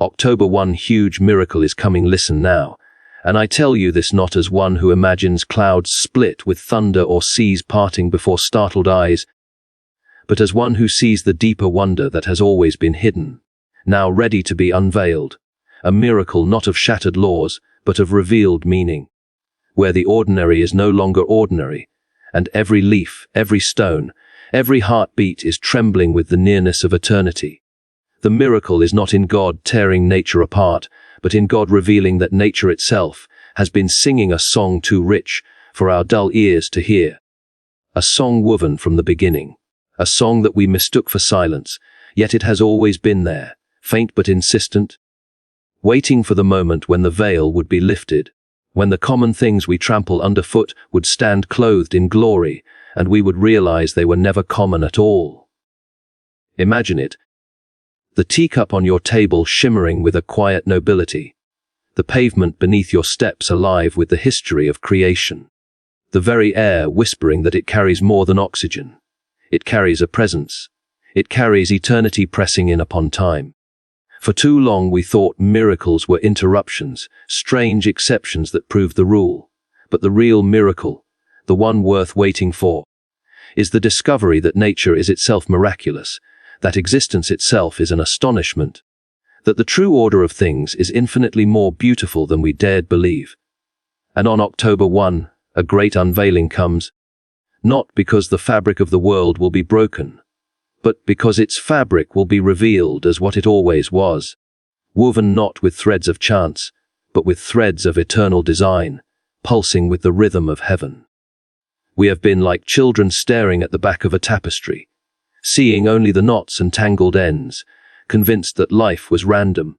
October 1 huge miracle is coming, listen now. And I tell you this not as one who imagines clouds split with thunder or seas parting before startled eyes, but as one who sees the deeper wonder that has always been hidden, now ready to be unveiled. A miracle not of shattered laws, but of revealed meaning, where the ordinary is no longer ordinary, and every leaf, every stone, every heartbeat is trembling with the nearness of eternity. The miracle is not in God tearing nature apart, but in God revealing that nature itself has been singing a song too rich for our dull ears to hear. A song woven from the beginning, a song that we mistook for silence, yet it has always been there, faint but insistent, waiting for the moment when the veil would be lifted, when the common things we trample underfoot would stand clothed in glory, and we would realize they were never common at all. Imagine it. The teacup on your table shimmering with a quiet nobility, the pavement beneath your steps alive with the history of creation, the very air whispering that it carries more than oxygen. It carries a presence. It carries eternity pressing in upon time. For too long we thought miracles were interruptions, strange exceptions that proved the rule. But the real miracle, the one worth waiting for, is the discovery that nature is itself miraculous, that existence itself is an astonishment, that the true order of things is infinitely more beautiful than we dared believe. And on October 1, a great unveiling comes, not because the fabric of the world will be broken, but because its fabric will be revealed as what it always was, woven not with threads of chance, but with threads of eternal design, pulsing with the rhythm of heaven. We have been like children staring at the back of a tapestry, seeing only the knots and tangled ends, convinced that life was random,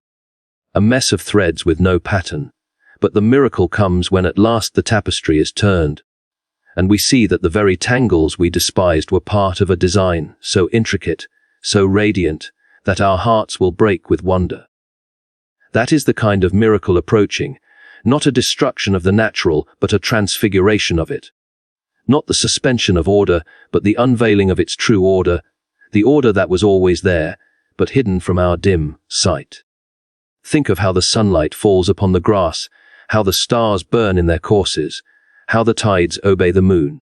a mess of threads with no pattern. But the miracle comes when at last the tapestry is turned, and we see that the very tangles we despised were part of a design so intricate, so radiant, that our hearts will break with wonder. That is the kind of miracle approaching, not a destruction of the natural, but a transfiguration of it. Not the suspension of order, but the unveiling of its true order, the order that was always there, but hidden from our dim sight. Think of how the sunlight falls upon the grass, how the stars burn in their courses, how the tides obey the moon,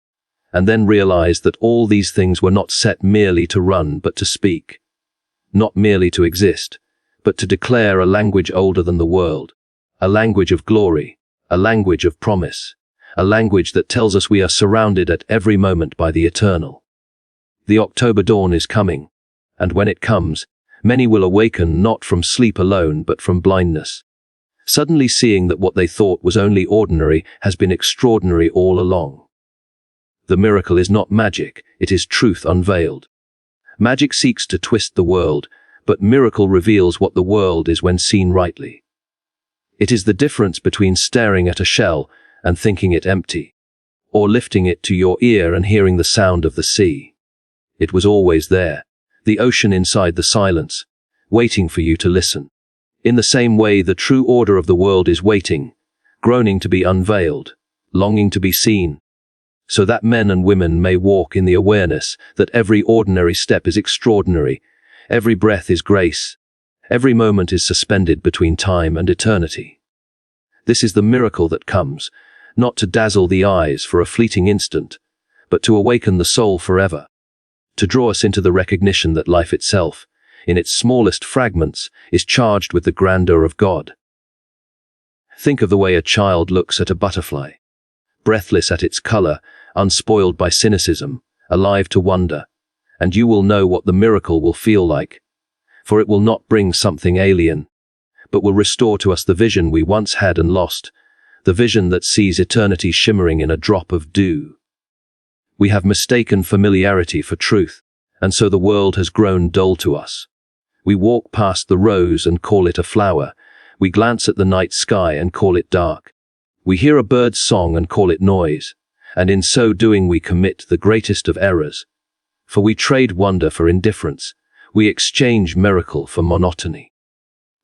and then realize that all these things were not set merely to run but to speak, not merely to exist, but to declare a language older than the world, a language of glory, a language of promise, a language that tells us we are surrounded at every moment by the eternal. The October dawn is coming, and when it comes, many will awaken not from sleep alone but from blindness, suddenly seeing that what they thought was only ordinary has been extraordinary all along. The miracle is not magic, it is truth unveiled. Magic seeks to twist the world, but miracle reveals what the world is when seen rightly. It is the difference between staring at a shell and thinking it empty, or lifting it to your ear and hearing the sound of the sea. It was always there, the ocean inside the silence, waiting for you to listen. In the same way, the true order of the world is waiting, groaning to be unveiled, longing to be seen, so that men and women may walk in the awareness that every ordinary step is extraordinary, every breath is grace, every moment is suspended between time and eternity. This is the miracle that comes, not to dazzle the eyes for a fleeting instant, but to awaken the soul forever, to draw us into the recognition that life itself, in its smallest fragments, is charged with the grandeur of God. Think of the way a child looks at a butterfly, breathless at its color, unspoiled by cynicism, alive to wonder, and you will know what the miracle will feel like, for it will not bring something alien, but will restore to us the vision we once had and lost, the vision that sees eternity shimmering in a drop of dew. We have mistaken familiarity for truth, and so the world has grown dull to us. We walk past the rose and call it a flower. We glance at the night sky and call it dark. We hear a bird's song and call it noise, and in so doing we commit the greatest of errors. For we trade wonder for indifference. We exchange miracle for monotony.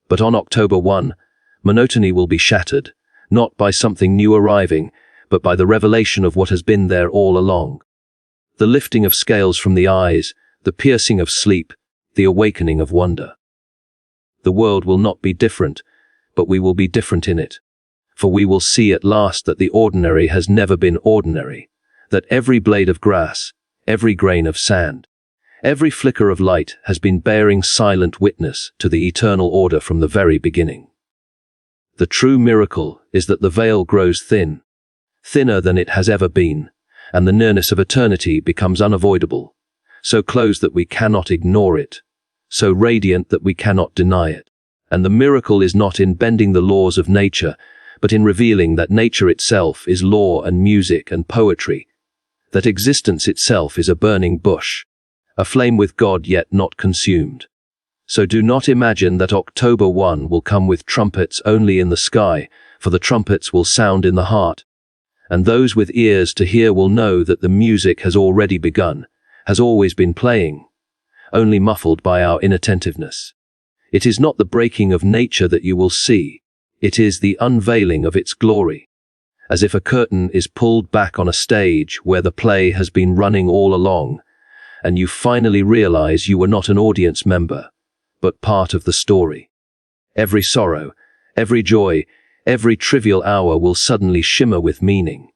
But on October 1, monotony will be shattered, not by something new arriving, but by the revelation of what has been there all along. The lifting of scales from the eyes, the piercing of sleep, the awakening of wonder. The world will not be different, but we will be different in it. For we will see at last that the ordinary has never been ordinary, that every blade of grass, every grain of sand, every flicker of light has been bearing silent witness to the eternal order from the very beginning. The true miracle is that the veil grows thin, thinner than it has ever been, and the nearness of eternity becomes unavoidable, so close that we cannot ignore it, so radiant that we cannot deny it. And the miracle is not in bending the laws of nature, but in revealing that nature itself is law and music and poetry, that existence itself is a burning bush, a flame with God yet not consumed. So do not imagine that October 1 will come with trumpets only in the sky, for the trumpets will sound in the heart. And those with ears to hear will know that the music has already begun, has always been playing, only muffled by our inattentiveness. It is not the breaking of nature that you will see, it is the unveiling of its glory. As if a curtain is pulled back on a stage where the play has been running all along, and you finally realize you were not an audience member, but part of the story. Every sorrow, every joy, every trivial hour will suddenly shimmer with meaning,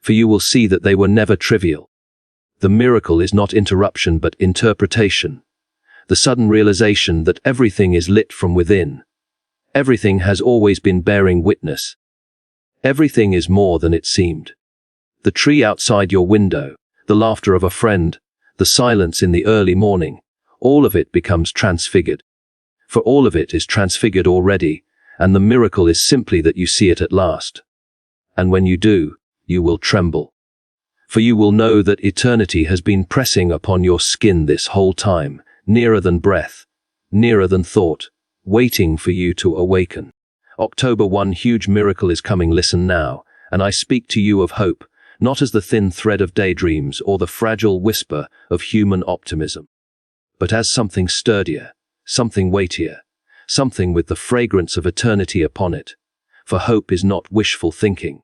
for you will see that they were never trivial. The miracle is not interruption but interpretation, the sudden realization that everything is lit from within. Everything has always been bearing witness. Everything is more than it seemed. The tree outside your window, the laughter of a friend, the silence in the early morning, all of it becomes transfigured. For all of it is transfigured already, and the miracle is simply that you see it at last. And when you do, you will tremble. For you will know that eternity has been pressing upon your skin this whole time, nearer than breath, nearer than thought, waiting for you to awaken. October 1 huge miracle is coming, listen now, and I speak to you of hope, not as the thin thread of daydreams or the fragile whisper of human optimism, but as something sturdier, something weightier, something with the fragrance of eternity upon it. For hope is not wishful thinking,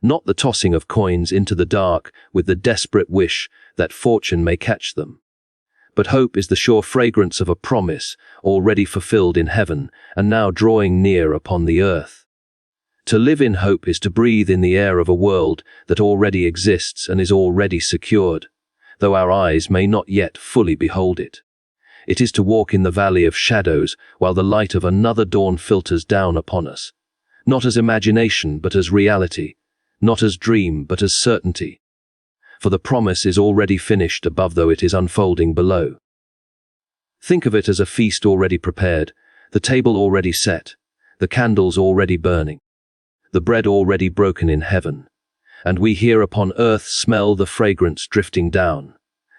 not the tossing of coins into the dark with the desperate wish that fortune may catch them. But hope is the sure fragrance of a promise already fulfilled in heaven and now drawing near upon the earth. To live in hope is to breathe in the air of a world that already exists and is already secured, though our eyes may not yet fully behold it. It is to walk in the valley of shadows while the light of another dawn filters down upon us, not as imagination but as reality, not as dream but as certainty. For the promise is already finished above though it is unfolding below. Think of it as a feast already prepared, the table already set, the candles already burning, the bread already broken in heaven, and we here upon earth smell the fragrance drifting down,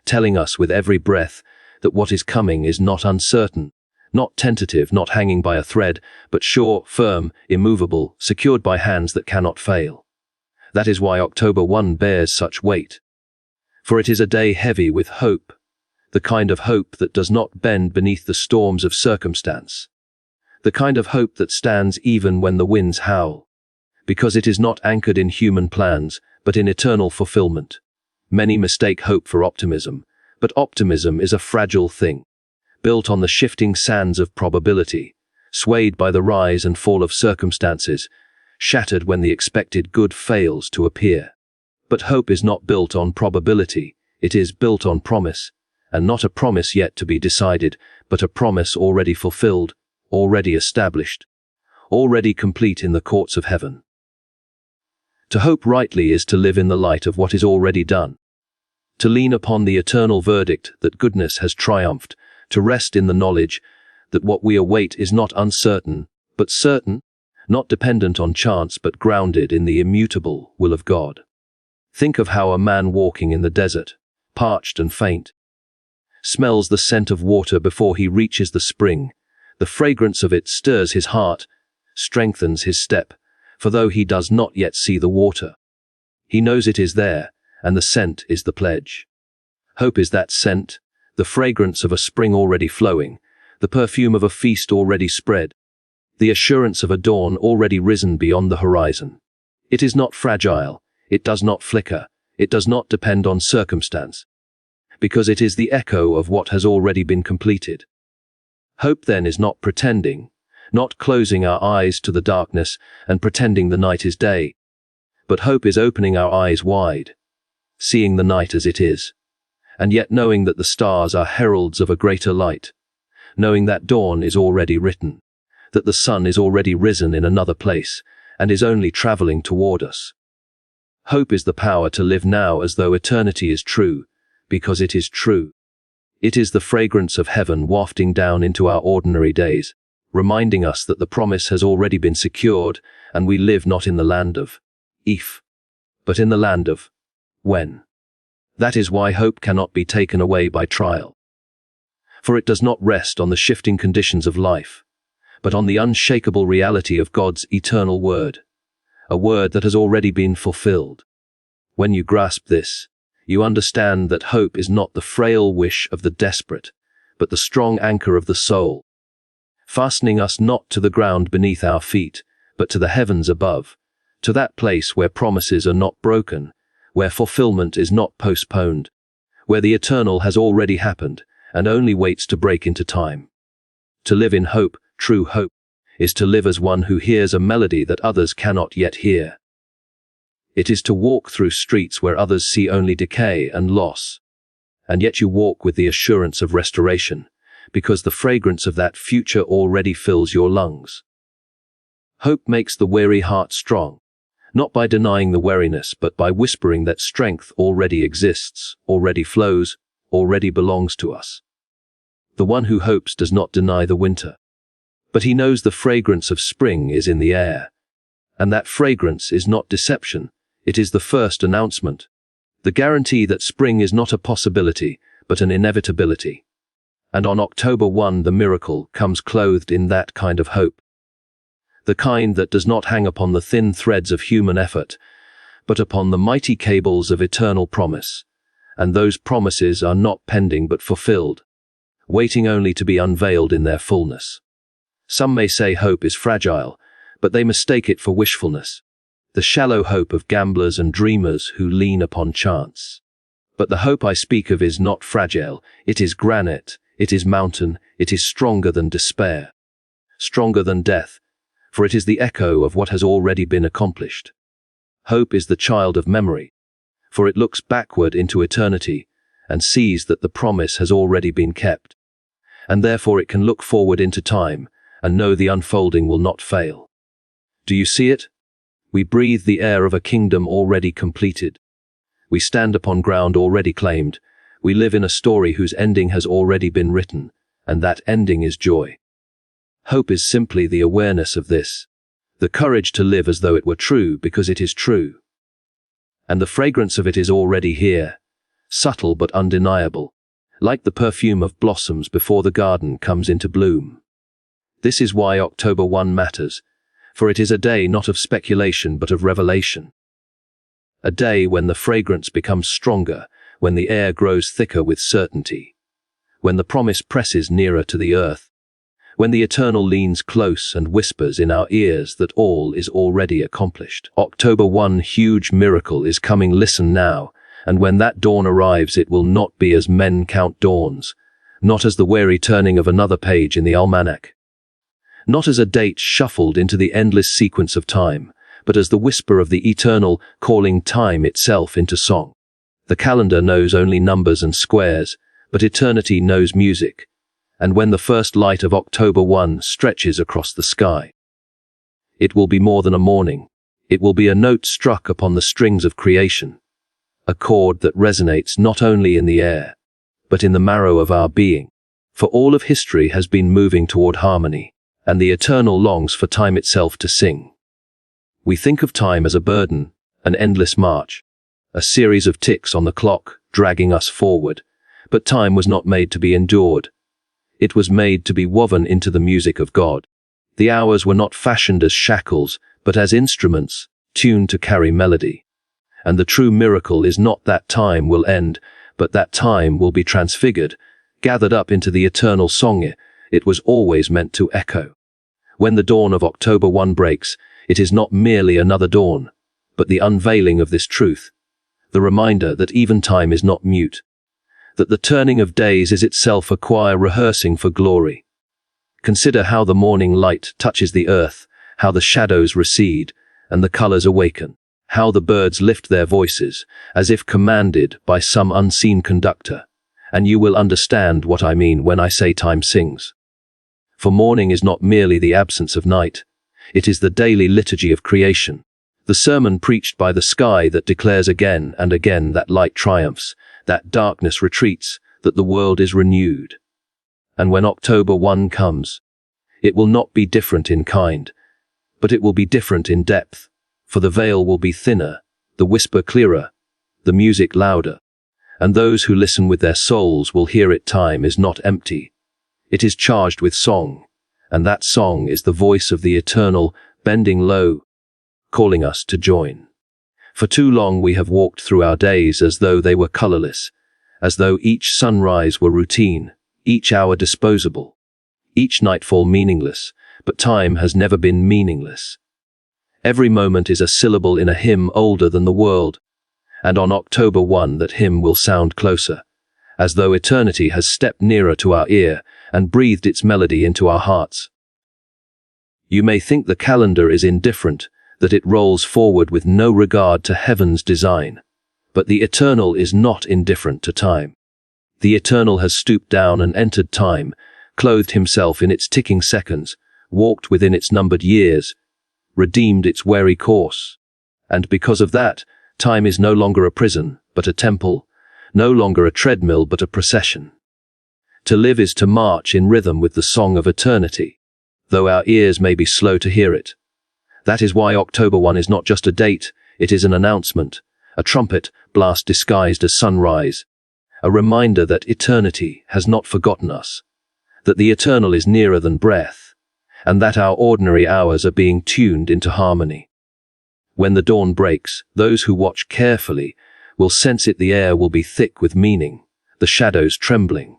telling us with every breath that what is coming is not uncertain, not tentative, not hanging by a thread, but sure, firm, immovable, secured by hands that cannot fail. That is why October 1 bears such weight. For it is a day heavy with hope, the kind of hope that does not bend beneath the storms of circumstance, the kind of hope that stands even when the winds howl, because it is not anchored in human plans, but in eternal fulfillment. Many mistake hope for optimism, but optimism is a fragile thing, built on the shifting sands of probability, swayed by the rise and fall of circumstances, shattered when the expected good fails to appear. But hope is not built on probability, it is built on promise, and not a promise yet to be decided, but a promise already fulfilled, already established, already complete in the courts of heaven. To hope rightly is to live in the light of what is already done, to lean upon the eternal verdict that goodness has triumphed, to rest in the knowledge that what we await is not uncertain, but certain, not dependent on chance but grounded in the immutable will of God. Think of how a man walking in the desert, parched and faint, smells the scent of water before he reaches the spring. The fragrance of it stirs his heart, strengthens his step, for though he does not yet see the water, he knows it is there, and the scent is the pledge. Hope is that scent, the fragrance of a spring already flowing, the perfume of a feast already spread, the assurance of a dawn already risen beyond the horizon. It is not fragile, it does not flicker, it does not depend on circumstance, because it is the echo of what has already been completed. Hope then is not pretending, not closing our eyes to the darkness and pretending the night is day, but hope is opening our eyes wide, seeing the night as it is, and yet knowing that the stars are heralds of a greater light, knowing that dawn is already written, that the sun is already risen in another place and is only traveling toward us. Hope is the power to live now as though eternity is true, because it is true. It is the fragrance of heaven wafting down into our ordinary days, reminding us that the promise has already been secured and we live not in the land of if, but in the land of when. That is why hope cannot be taken away by trial. For it does not rest on the shifting conditions of life, but on the unshakable reality of God's eternal word, a word that has already been fulfilled. When you grasp this, you understand that hope is not the frail wish of the desperate, but the strong anchor of the soul, fastening us not to the ground beneath our feet, but to the heavens above, to that place where promises are not broken, where fulfillment is not postponed, where the eternal has already happened and only waits to break into time. To live in hope, true hope, is to live as one who hears a melody that others cannot yet hear. It is to walk through streets where others see only decay and loss, and yet you walk with the assurance of restoration, because the fragrance of that future already fills your lungs. Hope makes the weary heart strong, not by denying the weariness, but by whispering that strength already exists, already flows, already belongs to us. The one who hopes does not deny the winter, but he knows the fragrance of spring is in the air, and that fragrance is not deception, it is the first announcement, the guarantee that spring is not a possibility, but an inevitability. And on October 1 the miracle comes clothed in that kind of hope, the kind that does not hang upon the thin threads of human effort, but upon the mighty cables of eternal promise, and those promises are not pending but fulfilled, waiting only to be unveiled in their fullness. Some may say hope is fragile, but they mistake it for wishfulness, the shallow hope of gamblers and dreamers who lean upon chance. But the hope I speak of is not fragile, it is granite, it is mountain, it is stronger than despair, stronger than death, for it is the echo of what has already been accomplished. Hope is the child of memory, for it looks backward into eternity and sees that the promise has already been kept, and therefore it can look forward into time and know the unfolding will not fail. Do you see it? We breathe the air of a kingdom already completed. We stand upon ground already claimed. We live in a story whose ending has already been written, and that ending is joy. Hope is simply the awareness of this, the courage to live as though it were true because it is true. And the fragrance of it is already here, subtle but undeniable, like the perfume of blossoms before the garden comes into bloom. This is why October 1 matters, for it is a day not of speculation but of revelation. A day when the fragrance becomes stronger, when the air grows thicker with certainty, when the promise presses nearer to the earth, when the eternal leans close and whispers in our ears that all is already accomplished. October 1 huge miracle is coming, listen now, and when that dawn arrives it will not be as men count dawns, not as the weary turning of another page in the almanac, not as a date shuffled into the endless sequence of time, but as the whisper of the eternal calling time itself into song. The calendar knows only numbers and squares, but eternity knows music, and when the first light of October 1 stretches across the sky, it will be more than a morning. It will be a note struck upon the strings of creation, a chord that resonates not only in the air, but in the marrow of our being. For all of history has been moving toward harmony, and the eternal longs for time itself to sing. We think of time as a burden, an endless march, a series of ticks on the clock dragging us forward, but time was not made to be endured. It was made to be woven into the music of God. The hours were not fashioned as shackles, but as instruments, tuned to carry melody. And the true miracle is not that time will end, but that time will be transfigured, gathered up into the eternal song it was always meant to echo. When the dawn of October 1 breaks, it is not merely another dawn, but the unveiling of this truth, the reminder that even time is not mute, that the turning of days is itself a choir rehearsing for glory, Consider how the morning light touches the earth, how the shadows recede, and the colors awaken, how the birds lift their voices, as if commanded by some unseen conductor, and you will understand what I mean when I say time sings. For morning is not merely the absence of night, it is the daily liturgy of creation, the sermon preached by the sky that declares again and again that light triumphs, that darkness retreats, that the world is renewed. And when October 1 comes, it will not be different in kind, but it will be different in depth, for the veil will be thinner, the whisper clearer, the music louder, and those who listen with their souls will hear it. Time is not empty. It is charged with song, and that song is the voice of the eternal, bending low, calling us to join. For too long we have walked through our days as though they were colorless, as though each sunrise were routine, each hour disposable, each nightfall meaningless, but time has never been meaningless. Every moment is a syllable in a hymn older than the world, and on October 1 that hymn will sound closer, as though eternity has stepped nearer to our ear and breathed its melody into our hearts. You may think the calendar is indifferent, that it rolls forward with no regard to heaven's design, but the eternal is not indifferent to time. The eternal has stooped down and entered time, clothed himself in its ticking seconds, walked within its numbered years, redeemed its weary course. And because of that, time is no longer a prison, but a temple, no longer a treadmill, but a procession. To live is to march in rhythm with the song of eternity, though our ears may be slow to hear it. That is why October 1 is not just a date, it is an announcement, a trumpet blast disguised as sunrise, a reminder that eternity has not forgotten us, that the eternal is nearer than breath, and that our ordinary hours are being tuned into harmony. When the dawn breaks, those who watch carefully will sense it. The air will be thick with meaning, the shadows trembling,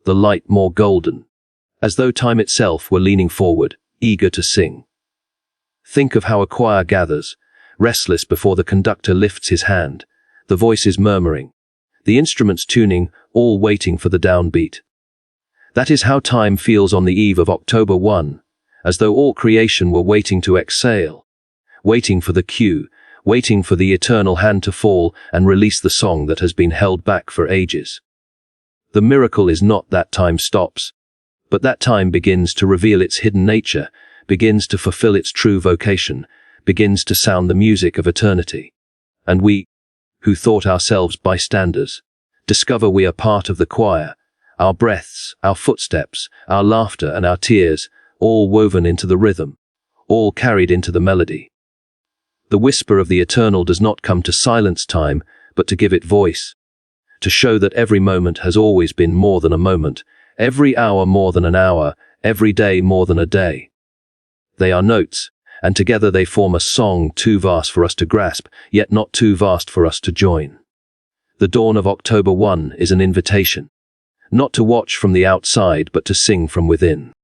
the light more golden, as though time itself were leaning forward, eager to sing. Think of how a choir gathers, restless before the conductor lifts his hand, the voices murmuring, the instruments tuning, all waiting for the downbeat. That is how time feels on the eve of October 1, as though all creation were waiting to exhale, waiting for the cue, waiting for the eternal hand to fall and release the song that has been held back for ages. The miracle is not that time stops, but that time begins to reveal its hidden nature, begins to fulfill its true vocation, begins to sound the music of eternity. And we, who thought ourselves bystanders, discover we are part of the choir, our breaths, our footsteps, our laughter and our tears, all woven into the rhythm, all carried into the melody. The whisper of the eternal does not come to silence time, but to give it voice, to show that every moment has always been more than a moment, every hour more than an hour, every day more than a day. They are notes, and together they form a song too vast for us to grasp, yet not too vast for us to join. The dawn of October 1 is an invitation, not to watch from the outside but to sing from within.